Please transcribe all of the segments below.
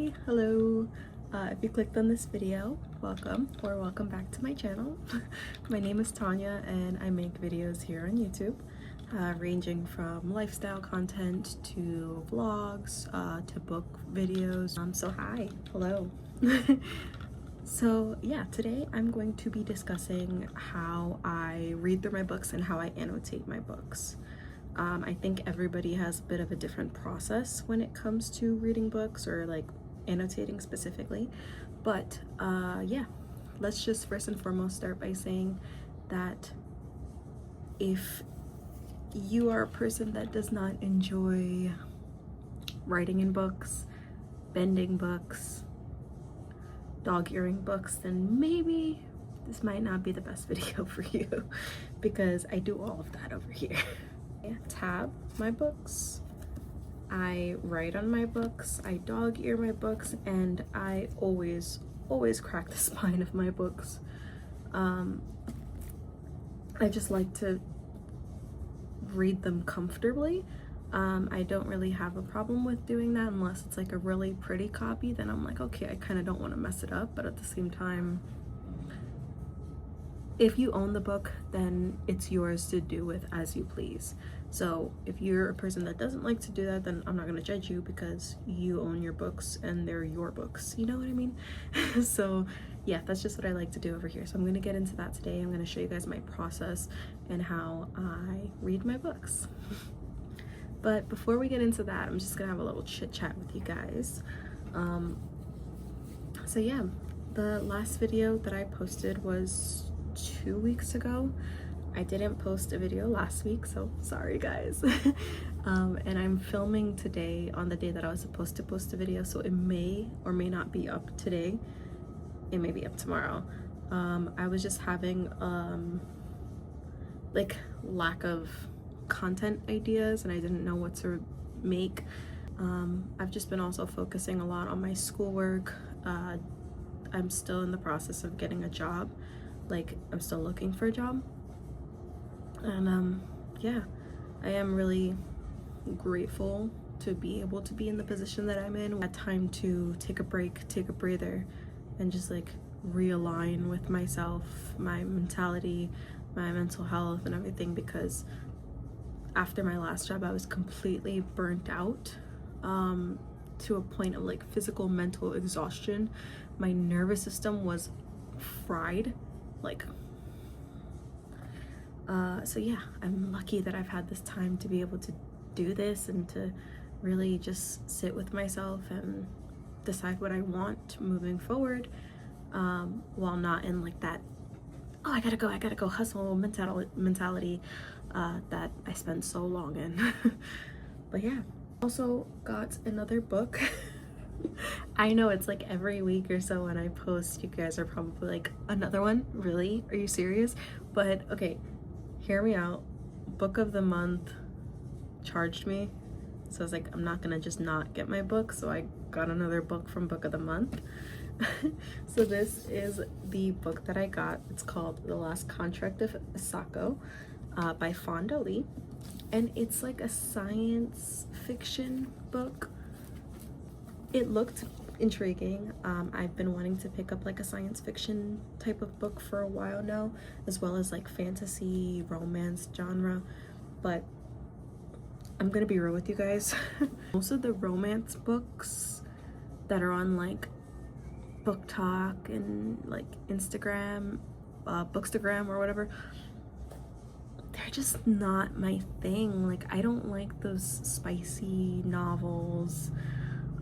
Hi, hello. If you clicked on this video, welcome or welcome back to my channel. My name is Tanya and I make videos here on YouTube, ranging from lifestyle content to vlogs, to book videos. So hi, hello. So yeah, today I'm going to be discussing how I read through my books and how I annotate my books. I think everybody has a bit of a different process when it comes to reading books or like annotating specifically. But yeah, let's just first and foremost start by saying that if you are a person that does not enjoy writing in books, bending books, dog-earing books, then maybe this might not be the best video for you because I do all of that over here. I tab my books, I write on my books, I dog-ear my books, and I always crack the spine of my books. I just like to read them comfortably. I don't really have a problem with doing that unless it's like a really pretty copy. Then I'm like, okay, I kind of don't want to mess it up, but at the same time, if you own the book, then it's yours to do with as you please. So if you're a person that doesn't like to do that, then I'm not going to judge you because you own your books and they're your books. You know what I mean? So yeah, that's just what I like to do over here. So I'm going to get into that today. I'm going to show you guys my process and how I read my books. But before we get into that, I'm just going to have a little chit chat with you guys. So yeah, the last video that I posted was 2 weeks ago. I didn't post a video last week, so sorry guys. And I'm filming today on the day that I was supposed to post a video, so it may or may not be up today. It may be up tomorrow. I was just having like lack of content ideas and I didn't know what to make. I've just been also focusing a lot on my schoolwork. I'm still in the process of getting a job. Like, I'm still looking for a job. And yeah, I am really grateful to be able to be in the position that I'm in. I had time to take a break, take a breather, and just like realign with myself, my mentality, my mental health and everything, because after my last job I was completely burnt out, to a point of like physical, mental exhaustion. My nervous system was fried, like so yeah, I'm lucky that I've had this time to be able to do this and to really just sit with myself and decide what I want moving forward, while not in like that, oh, I gotta go hustle mentality that I spent so long in. But yeah, also got another book. I know it's like every week or so when I post, you guys are probably like, another one? Really? Are you serious? But okay, hear me out. Book of the month charged me. So I was like, I'm not gonna just not get my book. So I got another book from Book of the Month. So this is the book that I got. It's called The Last Contract of Sako by Fonda Lee. And it's like a science fiction book. It looked intriguing. I've been wanting to pick up like a science fiction type of book for a while now, as well as like fantasy, romance genre. But I'm gonna be real with you guys. Most of the romance books that are on like Book Talk and like Instagram, Bookstagram or whatever, they're just not my thing. Like, I don't like those spicy novels.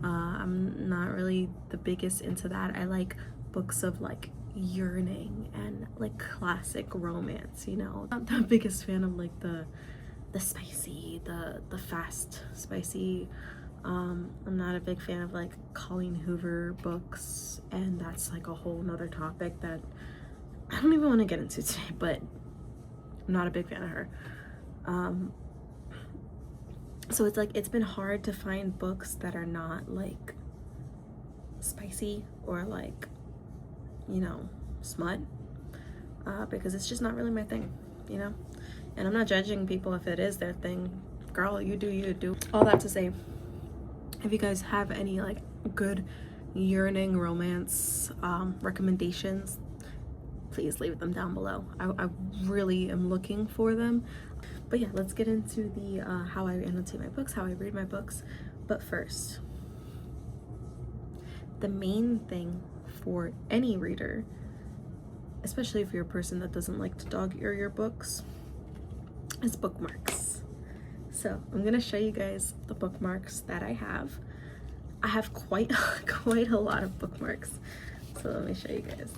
I'm not really the biggest into that. I like books of like yearning and like classic romance, you know. I'm not the biggest fan of like the spicy, the fast spicy. I'm not a big fan of like Colleen Hoover books, and that's like a whole nother topic that I don't even want to get into today, but I'm not a big fan of her. So it's like, it's been hard to find books that are not like spicy or like, you know, smut, because it's just not really my thing, you know. And I'm not judging people if it is their thing. Girl, you do you. All that to say, if you guys have any like good yearning romance recommendations, please leave them down below. I really am looking for them. But yeah, let's get into the how I annotate my books, how I read my books. But first, the main thing for any reader, especially if you're a person that doesn't like to dog ear your books, is bookmarks. So I'm gonna show you guys the bookmarks that I have. I have quite a lot of bookmarks. So let me show you guys.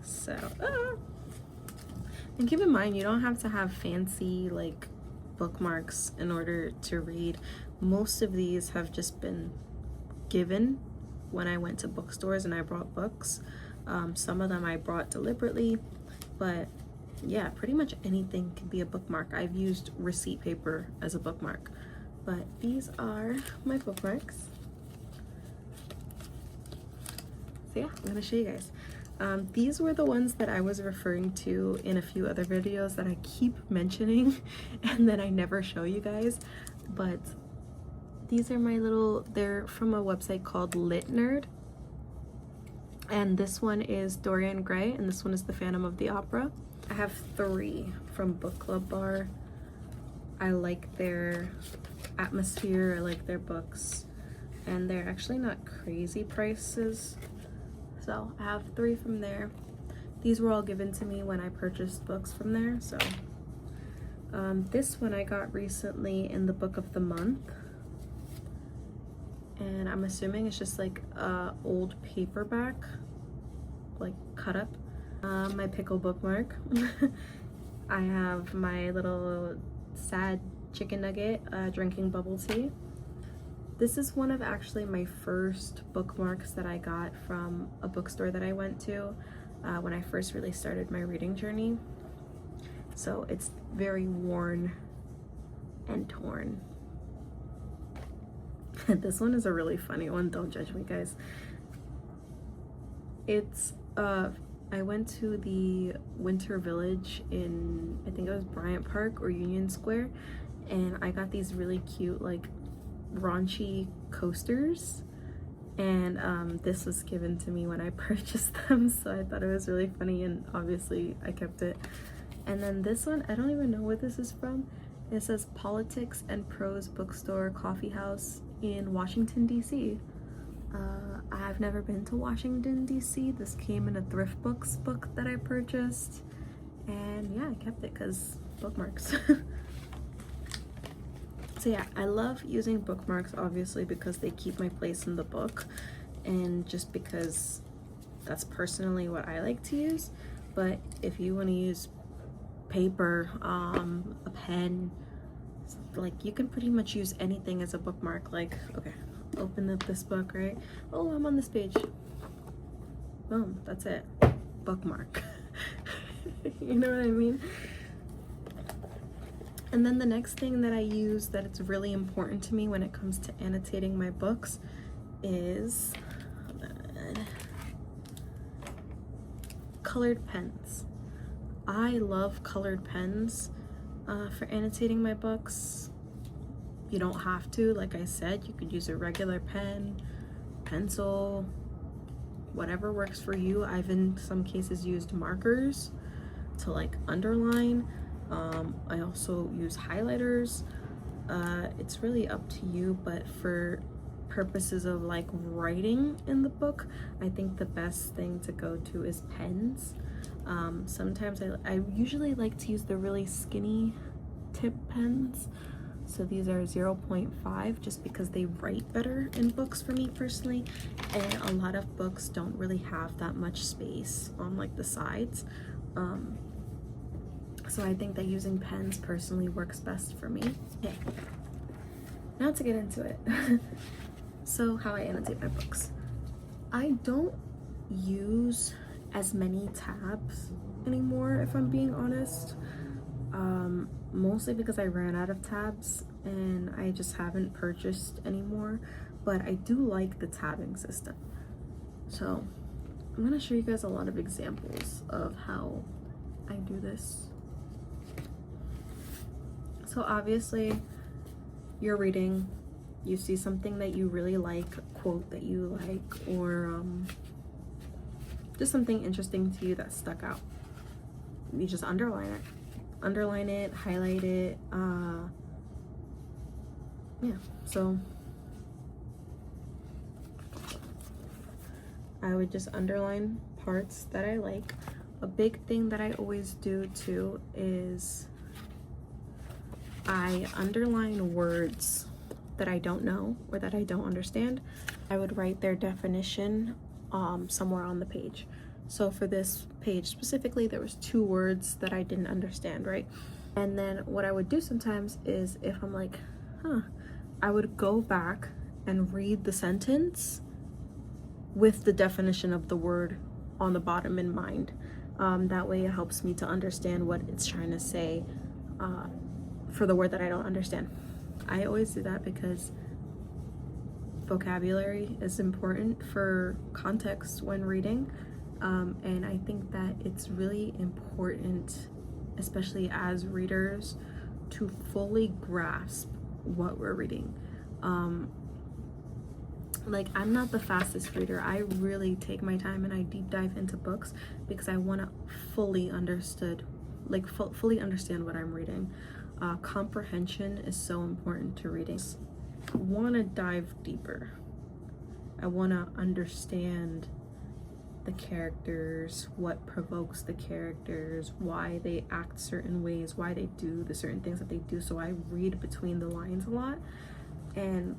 So, and keep in mind, you don't have to have fancy like bookmarks in order to read. Most of these have just been given when I went to bookstores and I brought books. Some of them I brought deliberately, but yeah, pretty much anything can be a bookmark. I've used receipt paper as a bookmark, but these are my bookmarks. So yeah, I'm gonna show you guys. These were the ones that I was referring to in a few other videos that I keep mentioning and then I never show you guys, but these are my little, they're from a website called Lit Nerd, and this one is Dorian Gray and this one is The Phantom of the Opera. I have 3 from Book Club Bar. I like their atmosphere, I like their books, and they're actually not crazy prices. So I have 3 from there. These were all given to me when I purchased books from there. So this one I got recently in the book of the month, and I'm assuming it's just like a old paperback, like cut up. My pickle bookmark. I have my little sad chicken nugget drinking bubble tea. This is one of actually my first bookmarks that I got from a bookstore that I went to when I first really started my reading journey. So it's very worn and torn. This one is a really funny one, don't judge me guys. It's I went to the Winter Village in, I think it was Bryant Park or Union Square, and I got these really cute like raunchy coasters, and this was given to me when I purchased them, so I thought it was really funny, and obviously I kept it. And then this one, I don't even know where this is from. It says Politics and Prose Bookstore Coffee House in Washington, D.C. I've never been to Washington, D.C. This came in a thrift books book that I purchased, and yeah, I kept it because bookmarks. So yeah, I love using bookmarks obviously because they keep my place in the book, and just because that's personally what I like to use. But if you want to use paper, a pen, like you can pretty much use anything as a bookmark. Like, okay, open up this book, right? Oh, I'm on this page. Boom, that's it. Bookmark. You know what I mean? And then the next thing that I use that it's really important to me when it comes to annotating my books is colored pens. I love colored pens for annotating my books. You don't have to, like I said, you could use a regular pen, pencil, whatever works for you. I've in some cases used markers to like underline. I also use highlighters. It's really up to you, but for purposes of like writing in the book, I think the best thing to go to is pens. Sometimes I usually like to use the really skinny tip pens. So these are 0.5 just because they write better in books for me personally, and a lot of books don't really have that much space on like the sides. So I think that using pens personally works best for me. Okay, now to get into it. So how I annotate my books. I don't use as many tabs anymore, if I'm being honest. Mostly because I ran out of tabs and I just haven't purchased anymore, but I do like the tabbing system. So I'm gonna show you guys a lot of examples of how I do this. So obviously you're reading, you see something that you really like, a quote that you like, or just something interesting to you that stuck out, you just underline it, highlight it. Yeah, so I would just underline parts that I like. A big thing that I always do too is I underline words that I don't know or that I don't understand. I would write their definition somewhere on the page. So for this page specifically, there was 2 words that I didn't understand, right? And then what I would do sometimes is, if I'm like, I would go back and read the sentence with the definition of the word on the bottom in mind. That way it helps me to understand what it's trying to say for the word that I don't understand. I always do that because vocabulary is important for context when reading. And I think that it's really important, especially as readers, to fully grasp what we're reading. Like, I'm not the fastest reader. I really take my time and I deep dive into books because I want to fully understand what I'm reading. Comprehension is so important to reading. I want to dive deeper. I want to understand the characters, what provokes the characters, why they act certain ways, why they do the certain things that they do. So I read between the lines a lot, and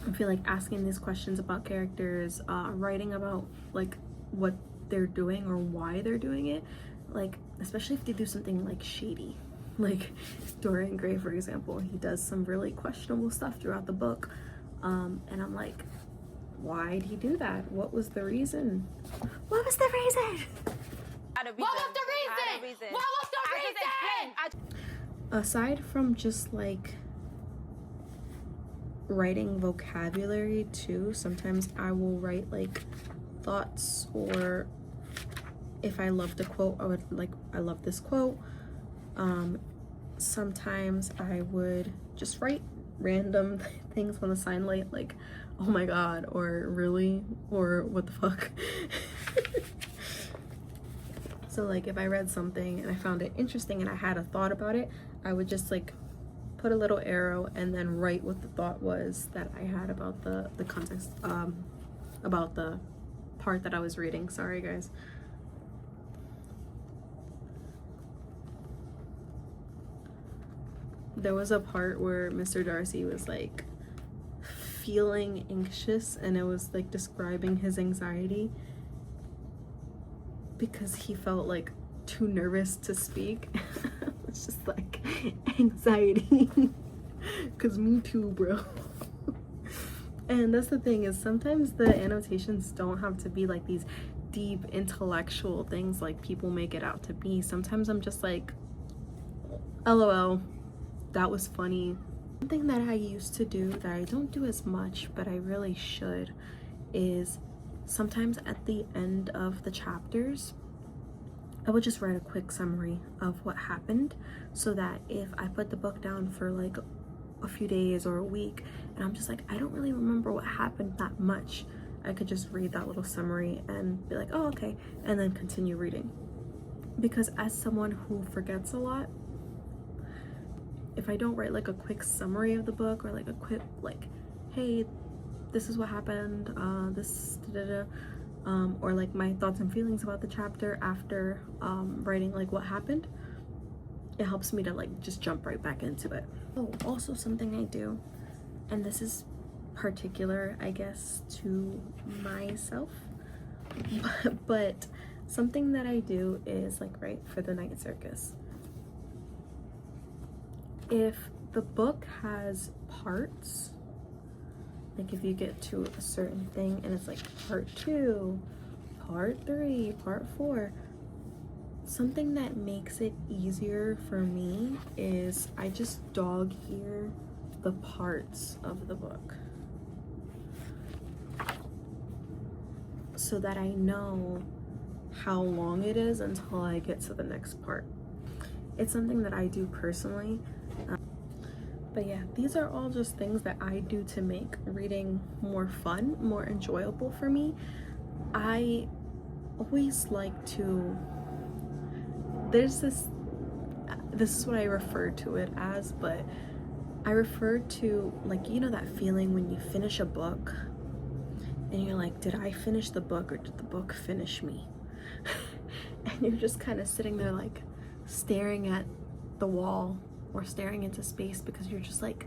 I feel like asking these questions about characters, writing about like what they're doing or why they're doing it, like especially if they do something like shady, like Dorian Gray, for example. He does some really questionable stuff throughout the book, and I'm like, why did he do that? What was the reason? What was the reason? What was the reason? What was the reason? Aside from just like writing vocabulary too, sometimes I will write like thoughts, or if I loved a quote, I would like, I love this quote. Sometimes I would just write random things on the sign, like oh my god, or really, or what the fuck. So like if I read something and I found it interesting and I had a thought about it, I would just like put a little arrow and then write what the thought was that I had about the context, about the part that I was reading. Sorry guys. There was a part where Mr. Darcy was like feeling anxious, and it was like describing his anxiety because he felt like too nervous to speak. It's just like anxiety. Cause me too, bro. And that's the thing, is sometimes the annotations don't have to be like these deep intellectual things like people make it out to be. Sometimes I'm just like, LOL, that was funny. Something that I used to do that I don't do as much, but I really should, is sometimes at the end of the chapters, I would just write a quick summary of what happened, so that if I put the book down for like a few days or a week and I'm just like, I don't really remember what happened that much, I could just read that little summary and be like, oh okay, and then continue reading. Because as someone who forgets a lot, if I don't write like a quick summary of the book, or like a quick like, hey, this is what happened, or like my thoughts and feelings about the chapter after writing like what happened, it helps me to like just jump right back into it. Oh, also something I do, and this is particular I guess to myself, but something that I do is like, right, for the night circus, if the book has parts, like if you get to a certain thing and it's like part 2, part 3, part 4, something that makes it easier for me is I just dog ear the parts of the book so that I know how long it is until I get to the next part. It's something that I do personally. But yeah, these are all just things that I do to make reading more fun, more enjoyable for me. I always like to, there's this is what I refer to it as, but I refer to, like, you know that feeling when you finish a book and you're like, did I finish the book or did the book finish me? And you're just kind of sitting there like staring at the wall or staring into space because you're just like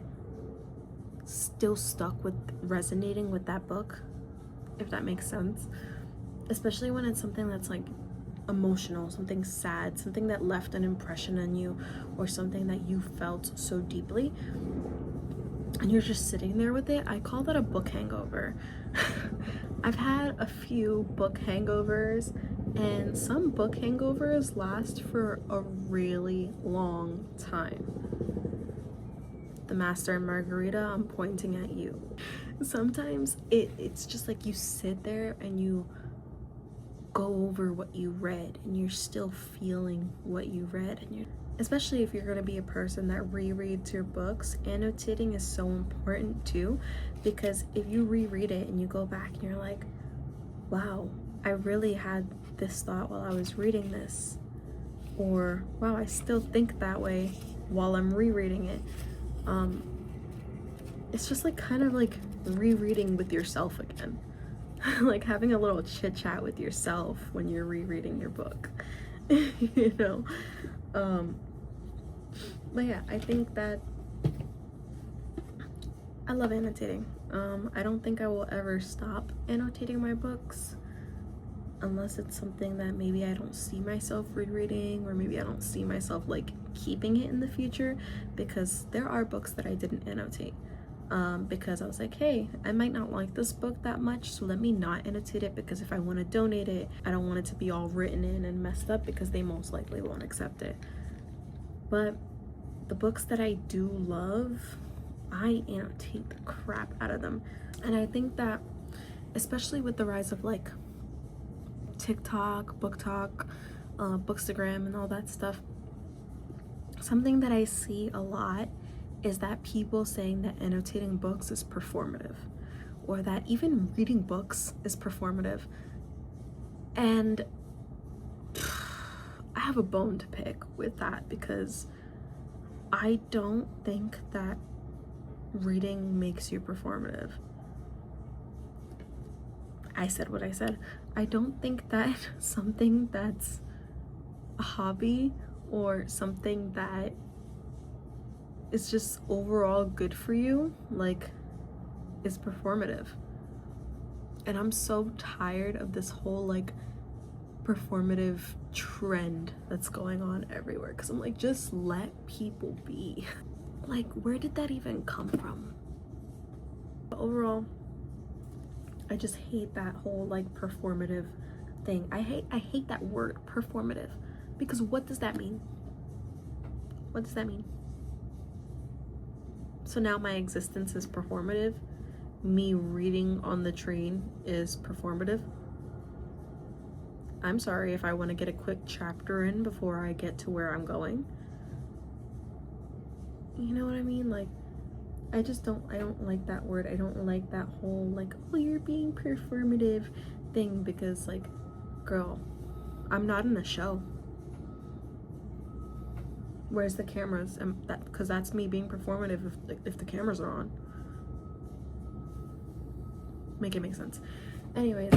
still stuck with resonating with that book, if that makes sense. Especially when it's something that's like emotional, something sad, something that left an impression on you, or something that you felt so deeply and you're just sitting there with it. I call that a book hangover. I've had a few book hangovers, and some book hangovers last for a really long time. The Master and Margarita, I'm pointing at you. Sometimes it's just like you sit there and you go over what you read and you're still feeling what you read, and especially if you're going to be a person that rereads your books, annotating is so important too, because if you reread it and you go back and you're like, wow, I really had this thought while I was reading this, or wow, I still think that way while I'm rereading it. It's just like kind of like rereading with yourself again. Like having a little chit chat with yourself when you're rereading your book. You know? But yeah, I think that I love annotating. I don't think I will ever stop annotating my books unless it's something that maybe I don't see myself rereading, or maybe I don't see myself like keeping it in the future, because there are books that I didn't annotate. Because I was like, hey, I might not like this book that much, so let me not annotate it, because if I want to donate it, I don't want it to be all written in and messed up, because they most likely won't accept it. But the books that I do love, I annotate the crap out of them. And I think that, especially with the rise of like TikTok, Book Talk, Bookstagram, and all that stuff, something that I see a lot is that people saying that annotating books is performative, or that even reading books is performative. And I have a bone to pick with that, because I don't think that reading makes you performative. I said what I said. I don't think that something that's a hobby or something that is just overall good for you, like, is performative. And I'm so tired of this whole like performative trend that's going on everywhere, because I'm like, just let people be. Like, where did that even come from? But overall, I just hate that whole like performative thing. I hate that word, performative, because what does that mean? What does that mean? So now my existence is performative. Me reading on the train is performative. I'm sorry if I want to get a quick chapter in before I get to where I'm going. You know what I mean? Like, I don't like that word. I don't like that whole like, oh, you're being performative thing, because like, girl, I'm not in a show. Where's the cameras? Because that's me being performative if the cameras are on. Make it make sense. Anyways,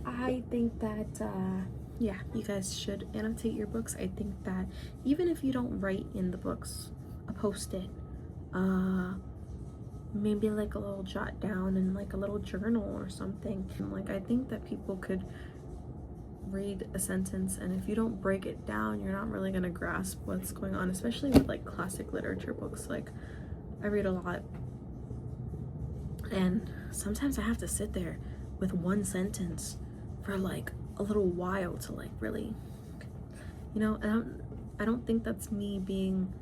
I think that yeah, you guys should annotate your books. I think that even if you don't write in the books, a post-it, maybe like a little jot down in like a little journal or something. And like, I think that people could read a sentence, and if you don't break it down, you're not really gonna grasp what's going on, especially with like classic literature books. Like, I read a lot, and sometimes I have to sit there with one sentence for like a little while to like really, you know, and I don't think that's me being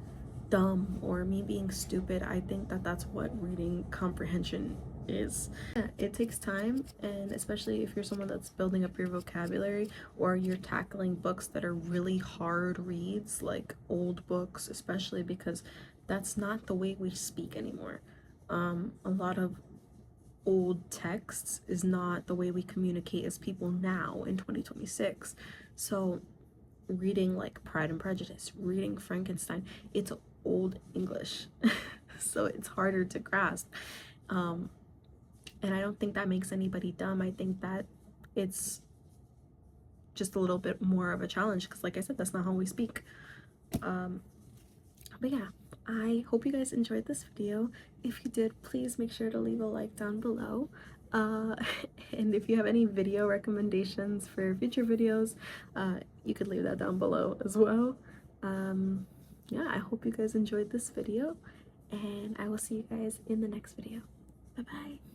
dumb or me being stupid. I think that that's what reading comprehension is. Yeah, it takes time, and especially if you're someone that's building up your vocabulary, or you're tackling books that are really hard reads, like old books, especially because that's not the way we speak anymore. A lot of old texts is not the way we communicate as people now in 2026. So reading like Pride and Prejudice, reading Frankenstein, it's old English. So it's harder to grasp. And I don't think that makes anybody dumb. I think that it's just a little bit more of a challenge because, like I said, that's not how we speak. But yeah, I hope you guys enjoyed this video. If you did, please make sure to leave a like down below. And if you have any video recommendations for future videos, you could leave that down below as well. Yeah, I hope you guys enjoyed this video, and I will see you guys in the next video. Bye bye.